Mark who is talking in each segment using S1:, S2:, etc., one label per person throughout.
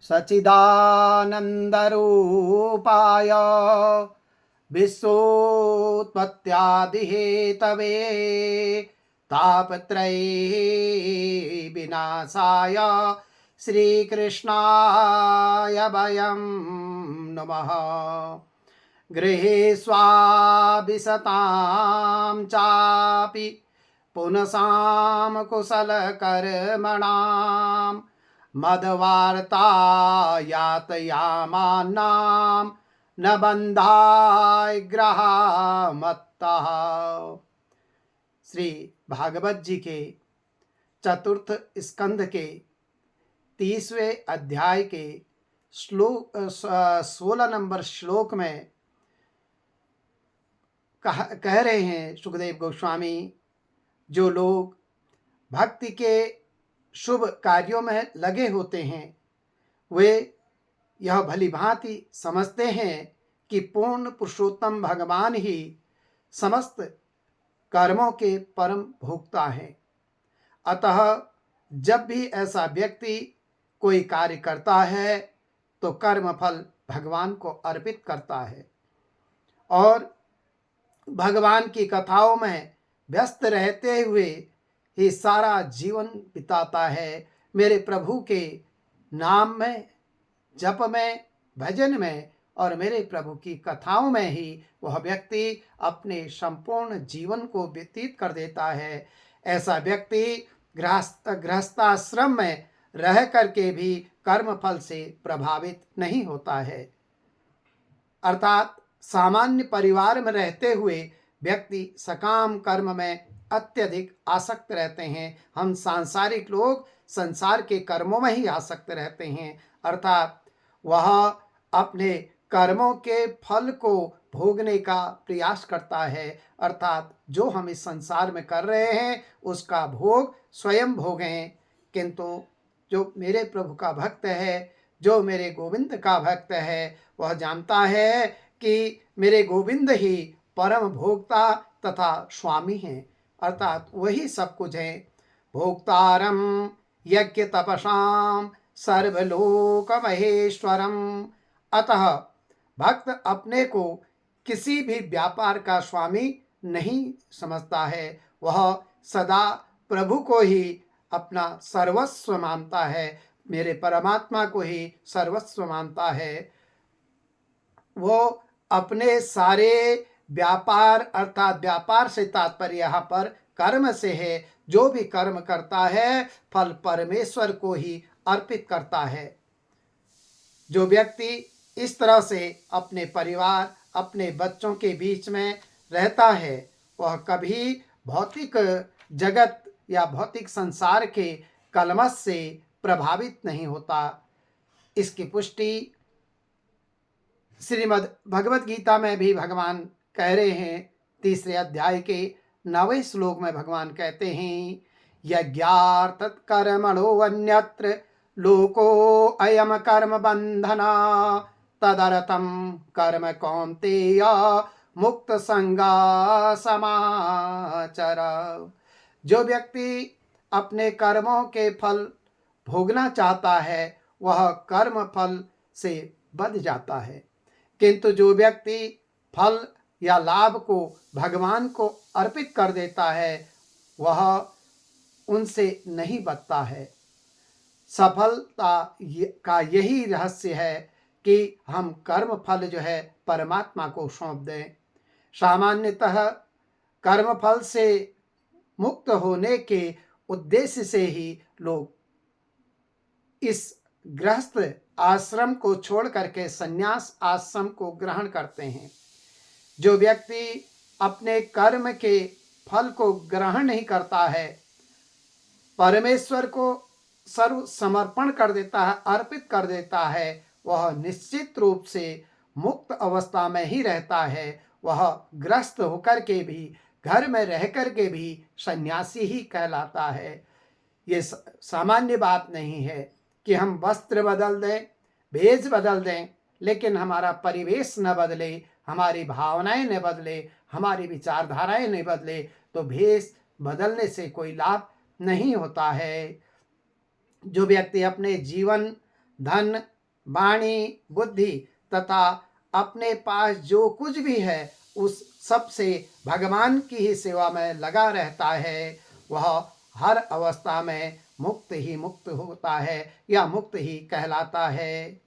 S1: सच्चिदानन्दरूपाय विश्वोत्पत्त्यादिहेतवे तापत्रये विनाशाय श्रीकृष्णाय वयं नमः। गृहेष्वाभिसतां चापि पुनसां कुशलकर्मणां मदवार्ता यातयामानां न बंधाय ग्रहामत्तः। श्री भागवत जी के चतुर्थ स्कंध के 30वें अध्याय के श्लोक 16 नंबर श्लोक में कह रहे हैं सुखदेव गोस्वामी, जो लोग भक्ति के शुभ कार्यों में लगे होते हैं वे यह भली भांति समझते हैं कि पूर्ण पुरुषोत्तम भगवान ही समस्त कर्मों के परम भोक्ता हैं। अतः जब भी ऐसा व्यक्ति कोई कार्य करता है तो कर्म फल भगवान को अर्पित करता है और भगवान की कथाओं में व्यस्त रहते हुए ही सारा जीवन बिताता है। मेरे प्रभु के नाम में, जप में, भजन में और मेरे प्रभु की कथाओं में ही वह व्यक्ति अपने संपूर्ण जीवन को व्यतीत कर देता है। ऐसा व्यक्ति गृहस्थाश्रम में रह करके भी कर्म फल से प्रभावित नहीं होता है। अर्थात सामान्य परिवार में रहते हुए व्यक्ति सकाम कर्म में अत्यधिक आसक्त रहते हैं। हम सांसारिक लोग संसार के कर्मों में ही आसक्त रहते हैं, अर्थात वह अपने कर्मों के फल को भोगने का प्रयास करता है। अर्थात जो हम इस संसार में कर रहे हैं उसका भोग स्वयं भोगें। किंतु जो मेरे प्रभु का भक्त है, जो मेरे गोविंद का भक्त है, वह जानता है कि मेरे गोविंद ही परम भोक्ता तथा स्वामी हैं, अर्थात वही सब कुछ है। भोक्तारम यज्ञ तपसाम सर्वलोक महेश्वरम। अतः भक्त अपने को किसी भी व्यापार का स्वामी नहीं समझता है, वह सदा प्रभु को ही अपना सर्वस्व मानता है, मेरे परमात्मा को ही सर्वस्व मानता है। वो अपने सारे व्यापार, अर्थात व्यापार से तात्पर्य यहाँ पर कर्म से है, जो भी कर्म करता है फल परमेश्वर को ही अर्पित करता है। जो व्यक्ति इस तरह से अपने परिवार, अपने बच्चों के बीच में रहता है वह कभी भौतिक जगत या भौतिक संसार के कलमश से प्रभावित नहीं होता। इसकी पुष्टि श्रीमद् भगवत गीता में भी भगवान कह रहे हैं। 3 अध्याय के 9वें श्लोक में भगवान कहते हैं, यज्ञार्थ कर्मणो अन्यत्र लोको अयम कर्म बंधना तदर्थम कर्म कौन्तेय मुक्त संगा समाचर। जो व्यक्ति अपने कर्मों के फल भोगना चाहता है वह कर्म फल से बंध जाता है, किंतु जो व्यक्ति फल या लाभ को भगवान को अर्पित कर देता है वह उनसे नहीं बचता है। सफलता का यही रहस्य है कि हम कर्म फल जो है परमात्मा को सौंप दें। सामान्यतः कर्म फल से मुक्त होने के उद्देश्य से ही लोग इस गृहस्थ आश्रम को छोड़ करके संन्यास आश्रम को ग्रहण करते हैं। जो व्यक्ति अपने कर्म के फल को ग्रहण नहीं करता है, परमेश्वर को सर्व समर्पण कर देता है, अर्पित कर देता है, वह निश्चित रूप से मुक्त अवस्था में ही रहता है। वह ग्रस्त होकर के भी, घर में रह कर के भी सन्यासी ही कहलाता है। ये सामान्य बात नहीं है कि हम वस्त्र बदल दें, भेष बदल दें, लेकिन हमारा परिवेश न बदले, हमारी भावनाएं न बदले, हमारी विचारधाराएं न बदले तो भेष बदलने से कोई लाभ नहीं होता है। जो व्यक्ति अपने जीवन धन, वाणी, बुद्धि तथा अपने पास जो कुछ भी है उस सब से भगवान की ही सेवा में लगा रहता है, वह हर अवस्था में मुक्त ही मुक्त होता है या मुक्त ही कहलाता है।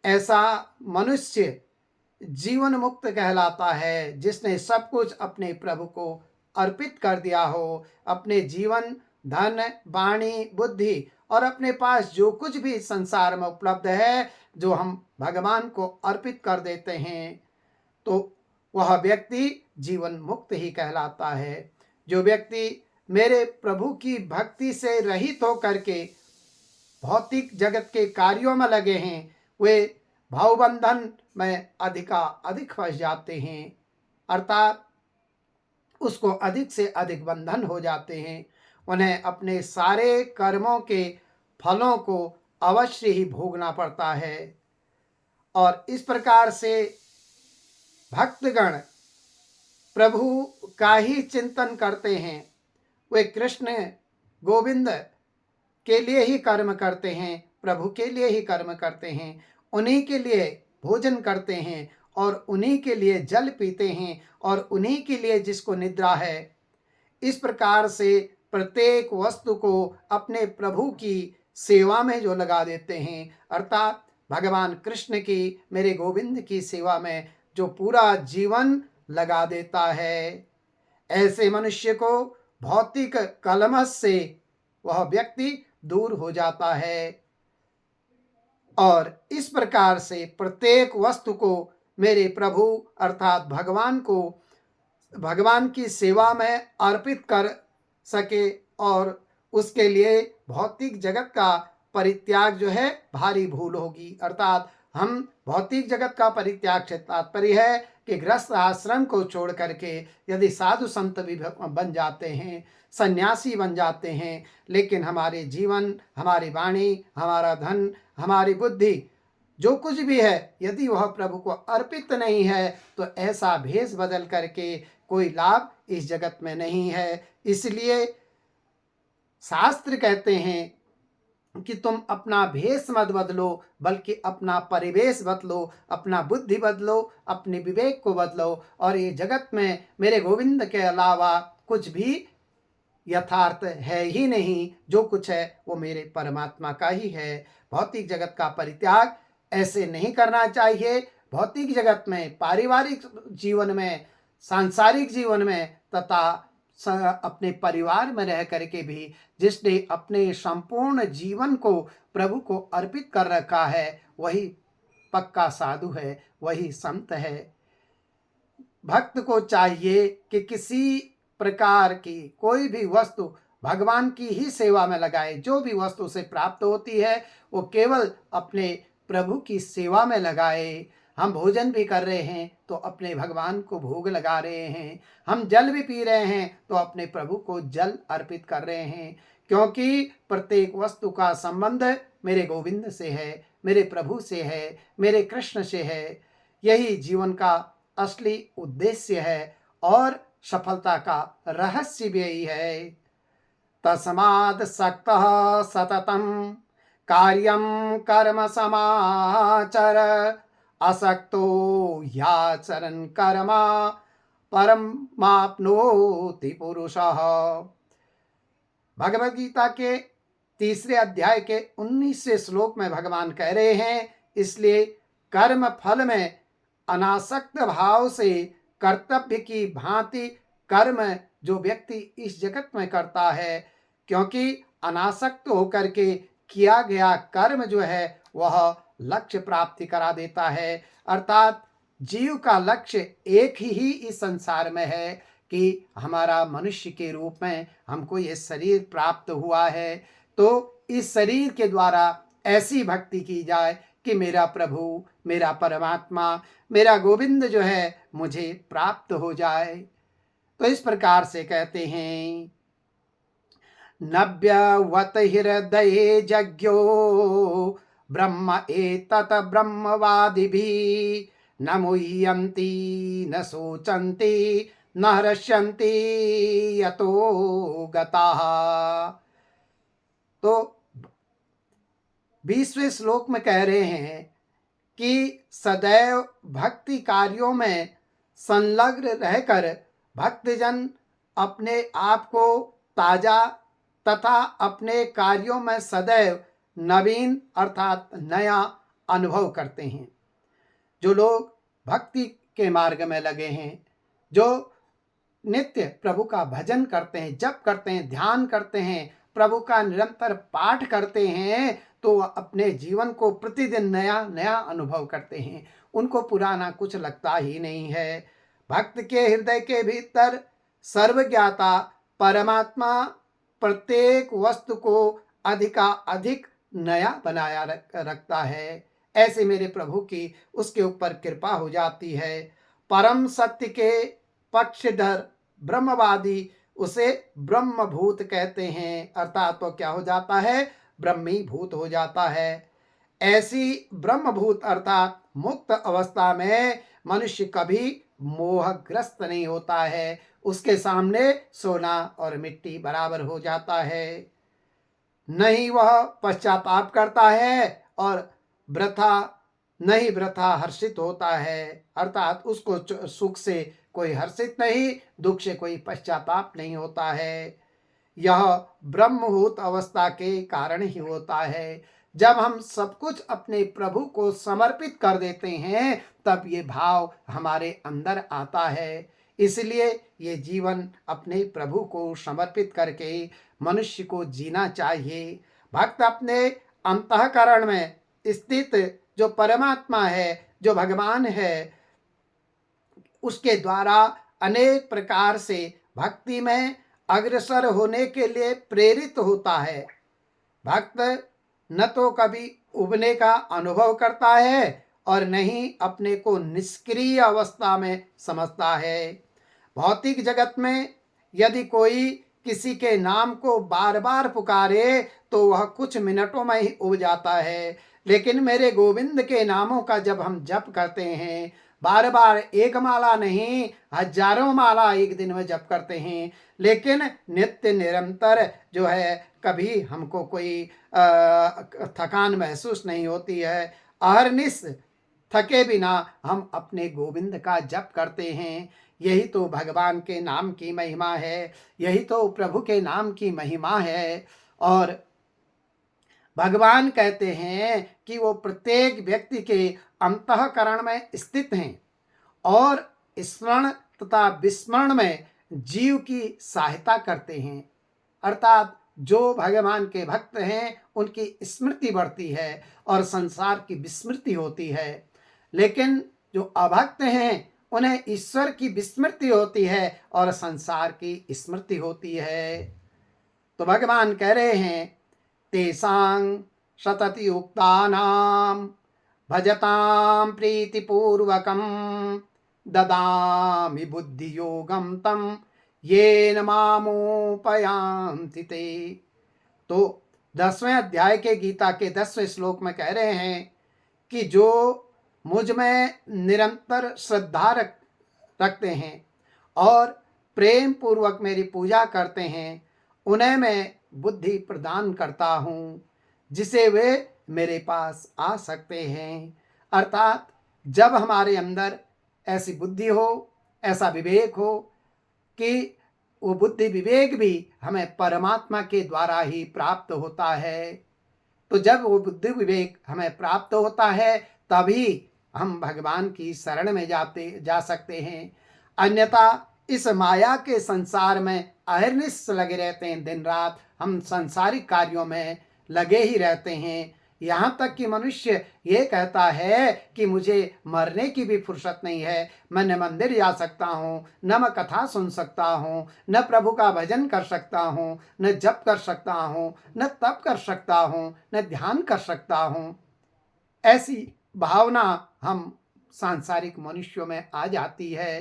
S1: ऐसा मनुष्य जीवन मुक्त कहलाता है जिसने सब कुछ अपने प्रभु को अर्पित कर दिया हो। अपने जीवन, धन, वाणी, बुद्धि और अपने पास जो कुछ भी संसार में उपलब्ध है, जो हम भगवान को अर्पित कर देते हैं, तो वह व्यक्ति जीवन मुक्त ही कहलाता है। जो व्यक्ति मेरे प्रभु की भक्ति से रहित होकर के भौतिक जगत के कार्यों में लगे हैं, वे भावबंधन में अधिक फंस जाते हैं, अर्थात उसको अधिक से अधिक बंधन हो जाते हैं। उन्हें अपने सारे कर्मों के फलों को अवश्य ही भोगना पड़ता है। और इस प्रकार से भक्तगण प्रभु का ही चिंतन करते हैं। वे कृष्ण गोविंद के लिए ही कर्म करते हैं, प्रभु के लिए ही कर्म करते हैं, उन्हीं के लिए भोजन करते हैं और उन्हीं के लिए जल पीते हैं और उन्हीं के लिए जिसको निद्रा है। इस प्रकार से प्रत्येक वस्तु को अपने प्रभु की सेवा में जो लगा देते हैं, अर्थात भगवान कृष्ण की, मेरे गोविंद की सेवा में जो पूरा जीवन लगा देता है, ऐसे मनुष्य को भौतिक कलमश से वह व्यक्ति दूर हो जाता है। और इस प्रकार से प्रत्येक वस्तु को मेरे प्रभु अर्थात भगवान की सेवा में अर्पित कर सके और उसके लिए भौतिक जगत का परित्याग जो है भारी भूल होगी। अर्थात हम भौतिक जगत का परित्याग से तात्पर्य है कि गृहस्थ आश्रम को छोड़ करके यदि साधु संत भी बन जाते हैं, सन्यासी बन जाते हैं, लेकिन हमारे जीवन, हमारी वाणी, हमारा धन, हमारी बुद्धि जो कुछ भी है, यदि वह प्रभु को अर्पित नहीं है, तो ऐसा भेष बदल करके कोई लाभ इस जगत में नहीं है। इसलिए शास्त्र कहते हैं कि तुम अपना भेष मत बदलो, बल्कि अपना परिवेश बदलो, अपना बुद्धि बदलो, अपने विवेक को बदलो, और ये जगत में मेरे गोविंद के अलावा कुछ भी यथार्थ है ही नहीं। जो कुछ है वो मेरे परमात्मा का ही है। भौतिक जगत का परित्याग ऐसे नहीं करना चाहिए। भौतिक जगत में, पारिवारिक जीवन में, सांसारिक जीवन में तथा अपने परिवार में रह करके भी जिसने अपने संपूर्ण जीवन को प्रभु को अर्पित कर रखा है, वही पक्का साधु है, वही संत है। भक्त को चाहिए कि किसी प्रकार की कोई भी वस्तु भगवान की ही सेवा में लगाए। जो भी वस्तु उसे प्राप्त होती है वो केवल अपने प्रभु की सेवा में लगाए। हम भोजन भी कर रहे हैं तो अपने भगवान को भोग लगा रहे हैं, हम जल भी पी रहे हैं तो अपने प्रभु को जल अर्पित कर रहे हैं, क्योंकि प्रत्येक वस्तु का संबंध मेरे गोविंद से है, मेरे प्रभु से है, मेरे कृष्ण से है। यही जीवन का असली उद्देश्य है और सफलता का रहस्य भी यही है। तस्माद् सक्तः सततं कार्यं कर्म समाचर, असक्तो ह्याचरन् कर्म परमाप्नोति पुरुषः। भगवद गीता के 3 अध्याय के 19वें श्लोक में भगवान कह रहे हैं, इसलिए कर्म फल में अनासक्त भाव से कर्तव्य की भांति कर्म जो व्यक्ति इस जगत में करता है, क्योंकि अनासक्त होकर के किया गया कर्म जो है वह लक्ष्य प्राप्ति करा देता है। अर्थात जीव का लक्ष्य एक ही इस संसार में है कि हमारा मनुष्य के रूप में हमको ये शरीर प्राप्त हुआ है, तो इस शरीर के द्वारा ऐसी भक्ति की जाए कि मेरा प्रभु, मेरा परमात्मा, मेरा गोविंद जो है मुझे प्राप्त हो जाए। तो इस प्रकार से कहते हैं, नव्यवत हृदये जज्ञो ब्रह्म एतत् ब्रह्मवादिभिः, न मुह्यन्ति न शोचन्ति न हृष्यन्ति यतो गताः। तो 20वें श्लोक में कह रहे हैं कि सदैव भक्ति कार्यों में संलग्न रहकर भक्तजन अपने आप को ताजा तथा अपने कार्यों में सदैव नवीन अर्थात नया अनुभव करते हैं। जो लोग भक्ति के मार्ग में लगे हैं, जो नित्य प्रभु का भजन करते हैं, जप करते हैं, ध्यान करते हैं, प्रभु का निरंतर पाठ करते हैं, तो वह अपने जीवन को प्रतिदिन नया नया अनुभव करते हैं। उनको पुराना कुछ लगता ही नहीं है। भक्त के हृदय के भीतर सर्वज्ञाता परमात्मा प्रत्येक वस्तु को अधिक नया बनाया रखता है। ऐसे मेरे प्रभु की उसके ऊपर कृपा हो जाती है। परम सत्य के पक्षधर ब्रह्मवादी उसे ब्रह्मभूत कहते हैं, अर्थात तो क्या हो जाता है, ब्रह्मीभूत हो जाता है। ऐसी ब्रह्मभूत अर्थात मुक्त अवस्था में मनुष्य कभी मोहग्रस्त नहीं होता है। उसके सामने सोना और मिट्टी बराबर हो जाता है। नहीं वह पश्चाताप करता है और नहीं वृथा हर्षित होता है, अर्थात उसको सुख से कोई हर्षित नहीं, दुख से कोई पश्चाताप नहीं होता है। यह ब्रह्मभूत अवस्था के कारण ही होता है। जब हम सब कुछ अपने प्रभु को समर्पित कर देते हैं, तब ये भाव हमारे अंदर आता है। इसलिए ये जीवन अपने प्रभु को समर्पित करके मनुष्य को जीना चाहिए। भक्त अपने अंतःकरण में स्थित जो परमात्मा है, जो भगवान है, उसके द्वारा अनेक प्रकार से भक्ति में अग्रसर होने के लिए प्रेरित होता है। भक्त न तो कभी उबने का अनुभव करता है और न ही अपने को निष्क्रिय अवस्था में समझता है। भौतिक जगत में यदि कोई किसी के नाम को बार बार पुकारे तो वह कुछ मिनटों में ही उब जाता है, लेकिन मेरे गोविंद के नामों का जब हम जप करते हैं, बार बार एक माला नहीं हजारों माला एक दिन में जप करते हैं, लेकिन नित्य निरंतर जो है कभी हमको कोई थकान महसूस नहीं होती है। अहरनिश थके बिना हम अपने गोविंद का जप करते हैं। यही तो भगवान के नाम की महिमा है, यही तो प्रभु के नाम की महिमा है। और भगवान कहते हैं कि वो प्रत्येक व्यक्ति के अंतःकरण में स्थित हैं और स्मरण तथा विस्मरण में जीव की सहायता करते हैं, अर्थात जो भगवान के भक्त हैं उनकी स्मृति बढ़ती है और संसार की विस्मृति होती है। लेकिन जो अभक्त हैं उन्हें ईश्वर की विस्मृति होती है और संसार की स्मृति होती है। तो भगवान कह रहे हैं, तेषां सतति उक्तानां भजतां प्रीतिपूर्वकं ददामि बुद्धियोगं तं येन मामुपयान्ति ते। तो 10वें अध्याय के गीता के 10वें श्लोक में कह रहे हैं कि जो मुझ में निरंतर श्रद्धा रखते हैं और प्रेम पूर्वक मेरी पूजा करते हैं, उन्हें मैं बुद्धि प्रदान करता हूँ जिसे वे मेरे पास आ सकते हैं। अर्थात जब हमारे अंदर ऐसी बुद्धि हो, ऐसा विवेक हो कि वो बुद्धि विवेक भी हमें परमात्मा के द्वारा ही प्राप्त होता है, तो जब वो बुद्धि विवेक हमें प्राप्त होता है तभी हम भगवान की शरण में जा सकते हैं। अन्यथा इस माया के संसार में अहर्निश लगे रहते हैं, दिन रात हम सांसारिक कार्यों में लगे ही रहते हैं। यहाँ तक कि मनुष्य ये कहता है कि मुझे मरने की भी फुर्सत नहीं है, मैं न मंदिर जा सकता हूँ, न मैं कथा सुन सकता हूँ, न प्रभु का भजन कर सकता हूँ, न जप कर सकता हूँ, न तप कर सकता हूँ, न ध्यान कर सकता हूँ। ऐसी भावना हम सांसारिक मनुष्यों में आ जाती है।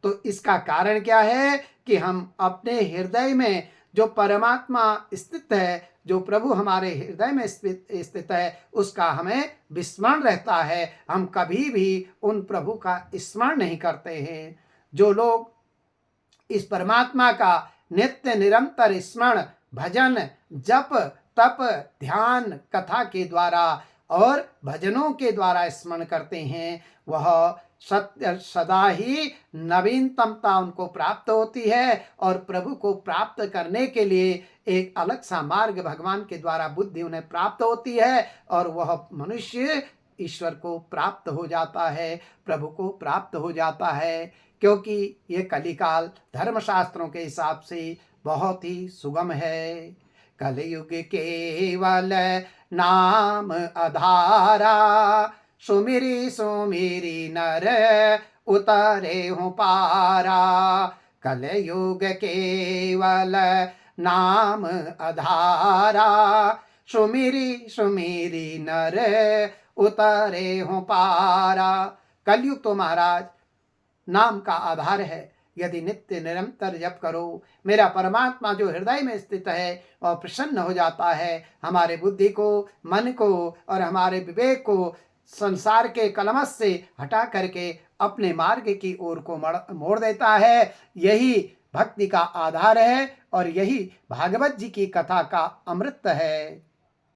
S1: तो इसका कारण क्या है कि हम अपने हृदय में जो परमात्मा स्थित है, जो प्रभु हमारे हृदय में स्थित है, उसका हमें विस्मरण रहता है। हम कभी भी उन प्रभु का स्मरण नहीं करते हैं। जो लोग इस परमात्मा का नित्य निरंतर स्मरण, भजन, जप तप, ध्यान, कथा के द्वारा और भजनों के द्वारा स्मरण करते हैं, वह सत्य सदा ही नवीनतमता उनको प्राप्त होती है और प्रभु को प्राप्त करने के लिए एक अलग सा मार्ग भगवान के द्वारा बुद्धि उन्हें प्राप्त होती है और वह मनुष्य ईश्वर को प्राप्त हो जाता है, प्रभु को प्राप्त हो जाता है। क्योंकि ये कलिकाल धर्मशास्त्रों के हिसाब से बहुत ही सुगम है। कलयुग केवल नाम आधारा, सुमिरी सुमिरी नर उतरे हूँ पारा। कलयुग केवल नाम आधारा, सुमिरी सुमिरी नर उतरे हूँ पारा। कलयुग तो महाराज नाम का आधार है। यदि नित्य निरंतर जप करो, मेरा परमात्मा जो हृदय में स्थित है और प्रसन्न हो जाता है, हमारे बुद्धि को, मन को और हमारे विवेक को संसार के कलमश से हटा करके अपने मार्ग की ओर को मोड़ देता है। यही भक्ति का आधार है और यही भागवत जी की कथा का अमृत है।